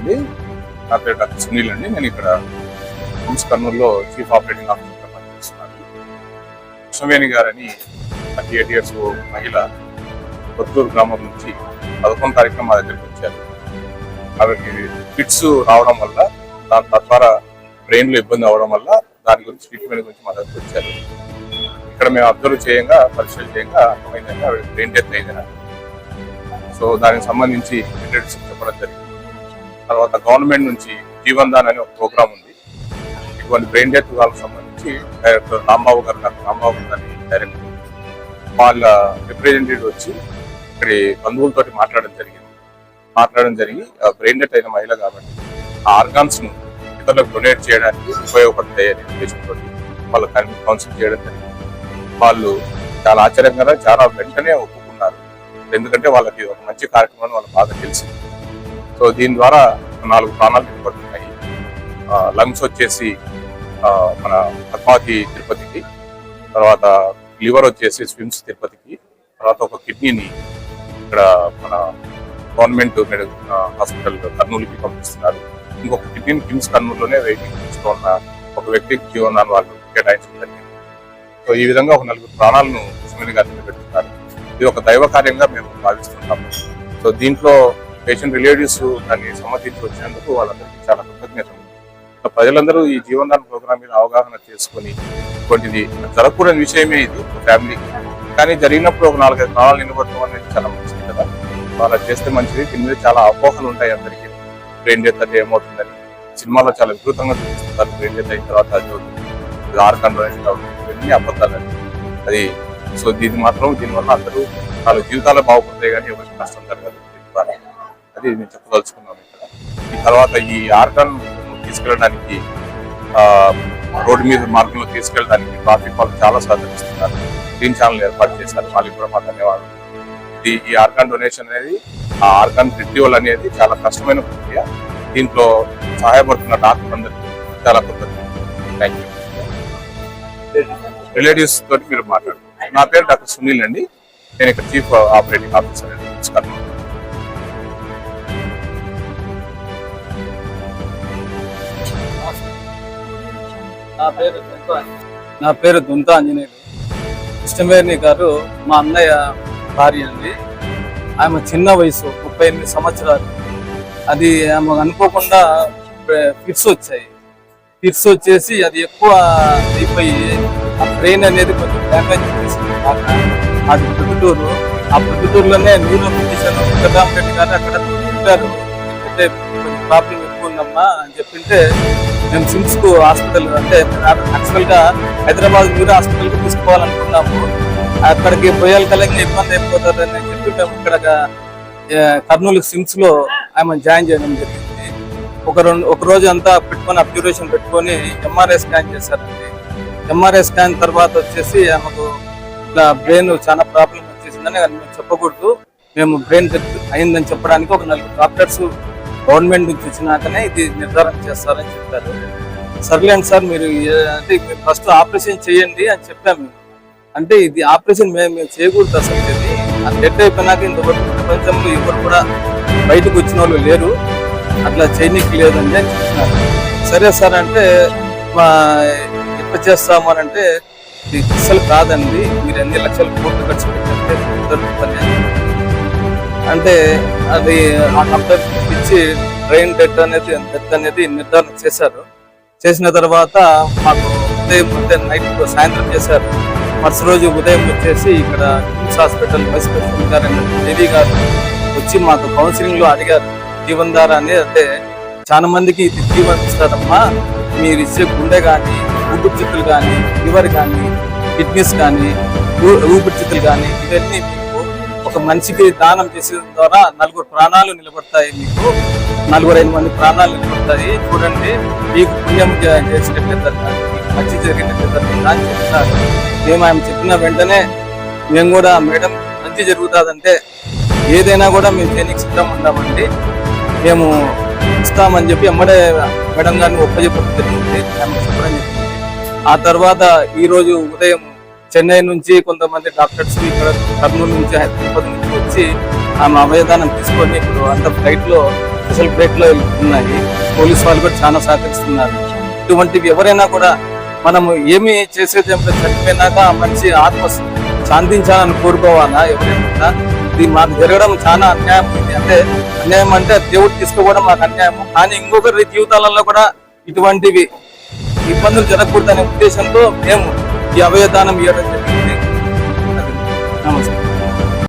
అండి. నా పేరు డాక్టర్ సునీల్ అండి. నేను ఇక్కడ కిమ్స్ కర్నూలులో చీఫ్ ఆపరేటింగ్ ఆఫీసర్గా పనిచేస్తున్నాను. కృష్ణవేణి గారని 38 years మహిళ కొత్తూరు గ్రామం నుంచి 11వ తారీఖున మా దగ్గరికి వచ్చారు. ఆవిడకి ఫిట్స్ రావడం వల్ల దాని తద్వారా బ్రెయిన్లో ఇబ్బంది అవడం వల్ల దాని గురించి ట్రీట్మెంట్ గురించి మా దగ్గరికి వచ్చారు. ఇక్కడ మేము అబ్జర్వ్ చేయంగా పరిశీలన చేయంగా అర్థమైందంటే ఆవిడ బ్రెయిన్ డెత్ అయిందని. సో దానికి సంబంధించి చెప్పడం జరిగింది. తర్వాత గవర్నమెంట్ నుంచి జీవన్ దాన్ అనే ఒక ప్రోగ్రామ్ ఉంది. ఇటువంటి బ్రెయిన్ డెత్ వాళ్ళకి సంబంధించి డైరెక్టర్ రాంబాబు గారు అని డైరెక్టర్ వాళ్ళ రిప్రజెంటేటివ్ వచ్చి ఇక్కడ బంధువులతో మాట్లాడడం జరిగి బ్రెయిన్ డెత్ అయిన మహిళ కాబట్టి ఆ ఆర్గాన్స్ ను ఇతరులకు డొనేట్ చేయడానికి ఉపయోగపడతాయి అనే ఉద్దేశంతో వాళ్ళు కౌన్సిల్ చేయడం జరిగింది. వాళ్ళు చాలా ఆశ్చర్యంగా చాలా వెంటనే ఒప్పుకున్నారు. ఎందుకంటే వాళ్ళకి ఒక మంచి కార్యక్రమం వాళ్ళకి బాగా తెలిసింది. సో దీని ద్వారా 4 ప్రాణాలు నిలబడుతున్నాయి. లంగ్స్ వచ్చేసి మన పద్మావతి తిరుపతికి, తర్వాత లివర్ వచ్చేసి స్విమ్స్ తిరుపతికి, తర్వాత ఒక కిడ్నీని ఇక్కడ మన గవర్నమెంట్ హాస్పిటల్ కర్నూలుకి పంపిస్తున్నారు. ఇంకొక కిడ్నీని కిమ్స్ కర్నూలులోనే వెయిటింగ్ ఉన్న ఒక వ్యక్తికి జీవనాన్ని వాళ్ళు కేటాయించడం జరిగింది. సో ఈ విధంగా ఒక 4 ప్రాణాలను సుమని గారు నిలబెడుతున్నారు. ఇది ఒక దైవ కార్యంగా మేము భావిస్తుంటాము. సో దీంట్లో పేషెంట్ రిలేటివ్స్ దాన్ని సమర్థించి వచ్చినందుకు వాళ్ళందరికీ చాలా కృతజ్ఞతలు. ప్రజలందరూ ఈ జీవనదాన ప్రోగ్రామ్ మీద అవగాహన చేసుకుని ఇటువంటిది జరగకూడని విషయమే ఇది ఫ్యామిలీకి, కానీ జరిగినప్పుడు ఒక 4-5 ప్రాణాలు నిలబడటం అనేది చాలా మంచిది కదా. అలా చేస్తే మంచిది. దీని మీద చాలా అపోహలు ఉంటాయి అందరికీ. బ్రెయిన్ డెత్ అంటే ఏమవుతుందని సినిమాలో చాలా వికృతంగా చూపిస్తుంటారు. బ్రెయిన్ డెత్ అయిన తర్వాత అది అవుతుంది, ఆర్గాన్ డొనేషన్ అవుతుంది, ఇవన్నీ అబద్ధాలని అది. సో దీనివల్ల అందరూ వాళ్ళ జీవితాలు బాగుపడతాయి కానీ ఎవరికి నష్టం జరగదు. అది నేను చెప్పదలుచుకున్నాను ఇక్కడ. ఈ తర్వాత ఈ ఆర్గాన్ తీసుకెళ్ళడానికి రోడ్డు మీద మార్గంలో తీసుకెళ్ళడానికి ట్రాఫిక్ వాళ్ళు చాలా సహకరిస్తున్నారు. గ్రీన్ ఛానల్ ఏర్పాటు చేశారు. వాళ్ళకి కూడా మా ధన్యవాదాలు. ఈ ఆర్గాన్ డొనేషన్ అనేది, ఆ ఆర్గాన్ రిట్రీవల్ అనేది చాలా కష్టమైన ప్రక్రియ. దీంట్లో సహాయపడుతున్న డాక్టర్ అందరికీ చాలా కృతజ్ఞతలు. Thank you. రిలేటివ్స్ తోటి మీరు మాట్లాడారు. నా పేరు డాక్టర్ సునీల్ అండి. నేను ఇక్కడ చీఫ్ ఆపరేటింగ్ ఆఫీసర్ అండి. నా పేరు దుంత ఆంజనేయులు. కృష్ణవేణి గారు మా అన్నయ్య భార్య అండి. ఆమె చిన్న వయసు 38 సంవత్సరాలు. అది ఆమె అనుకోకుండా ఫిట్స్ వచ్చాయి. ఫిట్స్ వచ్చేసి అది ఎక్కువ అయిపోయి ఆ బ్రెయిన్ అనేది కొంచెం డ్యామేజ్ చేసింది. అది ప్రొద్దుటూరులోనే న్యూరో ఫిజిషియన్ వెంకటరామరెడ్డి గారు అక్కడ చెప్పారు, అంటే కొంచెం ప్రాబ్లం ఎక్కువ ఉందమ్మా అని చెప్పింటే మేము సిమ్స్ కు హాస్పిటల్, అంటే యాక్చువల్గా హైదరాబాద్ న్యూరో హాస్పిటల్కి తీసుకోవాలనుకున్నాము. అక్కడికి పోయాలకల్లా ఇబ్బంది అయిపోతారని చెప్పి మేము ఇక్కడ కర్నూలు సిమ్స్ లో ఆమె జాయిన్ చేయడం జరిగింది. ఒక రోజు అంతా పెట్టుకొని అబ్జర్వేషన్ పెట్టుకొని ఎంఆర్ఐ స్కాన్ చేశారండి. ఎంఆర్ఐ స్కాన్ తర్వాత వచ్చేసి ఆమెకు ఇట్లా బ్రెయిన్ చాలా ప్రాబ్లం వచ్చేసిందని మేము చెప్పకూడదు, మేము బ్రెయిన్ డెత్ అయిందని చెప్పడానికి ఒక 4 డాక్టర్స్ గవర్నమెంట్ నుంచి వచ్చినాకనే ఇది నిర్ధారణ చేస్తారని చెప్పారు. సర్లేండి సార్, మీరు అంటే ఫస్ట్ ఆపరేషన్ చేయండి అని చెప్పాము. అంటే ఇది ఆపరేషన్ మేము చేయకూడదు అసలు. ఇది ఆ డెత్ అయిపోయినాక ఇంతవరకు ప్రపంచంలో ఎవరు కూడా బయటకు వచ్చిన వాళ్ళు లేరు, అట్లా చేయనీకి లేదండి అని చెప్తున్నారు. సరే సార్ అంటే ఎట్లా చేస్తాము అని అంటే, ఇది అసలు కాదండి, మీరు ఎన్ని లక్షలు కోట్లు ఖర్చు పెట్టండి అంటే అది ఆ డాక్టర్ ఇచ్చి బ్రెయిన్ డెత్ అనేది నిర్ధారణ చేశారు. చేసిన తర్వాత మాకు ఉదయం నైట్ సాయంత్రం చేశారు. మరుసటి రోజు ఉదయం వచ్చేసి ఇక్కడ కిమ్స్ హాస్పిటల్ వైస్ ప్రెసిడెంట్ గారు దేవి గారు వచ్చి మాకు కౌన్సిలింగ్ లో అడిగారు, జీవన్ ధార అని, అంటే చాలా మందికి ఇది జీవన్ ఇస్తారమ్మా, మీరు ఇచ్చే గుండె కానీ, ఊపిరితిత్తులు కానీ, లివర్ కానీ, కిడ్నీస్ కానీ, ఊపిరితిత్తులు కానీ, ఇవన్నీ ఒక మనిషికి దానం చేసిన ద్వారా 4 ప్రాణాలు నిలబడతాయి. మీకు 4-5 మంది ప్రాణాలు నిలబడతాయి. చూడండి, మీకు పుణ్యం చేసినట్టు మంచి జరిగినట్టు అని చెప్తున్నారు. మేము ఆమె చెప్పిన వెంటనే మేము కూడా మేడం మంచి జరుగుతుందంటే ఏదైనా కూడా మేము చేయడానికి సిద్ధం ఉంటామండి, మేము ఇస్తామని చెప్పి ఎమ్మడే మేడం గారిని ఒప్పజెప్పడం జరిగింది. ఆమె చెప్పడం జరిగింది. ఆ తర్వాత ఈరోజు ఉదయం చెన్నై నుంచి కొంతమంది డాక్టర్స్ ఇక్కడ కర్నూలు నుంచి తిరుపతి నుంచి వచ్చి ఆమె అవయదానం తీసుకొని ఇప్పుడు అంత ఫ్లైట్ లో స్పెషల్ బ్రేక్ లో ఉన్నాయి. పోలీస్ వాళ్ళు కూడా చాలా సహకరిస్తున్నారు. ఇటువంటివి ఎవరైనా కూడా మనము ఏమి చేసేది ఏమిటో చనిపోయినాక ఆ మనిషి ఆత్మ శాంతించాలని కోరుకోవాలా ఎవరైనా కూడా. ఇది మాకు జరగడం చాలా అన్యాయం. ఇది అంటే అన్యాయం అంటే దేవుడు తీసుకోవడం మాకు అన్యాయం. కానీ ఇంకొకరి జీవితాలలో కూడా ఇటువంటివి ఇబ్బందులు జరగకూడదనే ఉద్దేశంతో మేము ఈ అవయదానం ఇవ్వడం జరిగింది.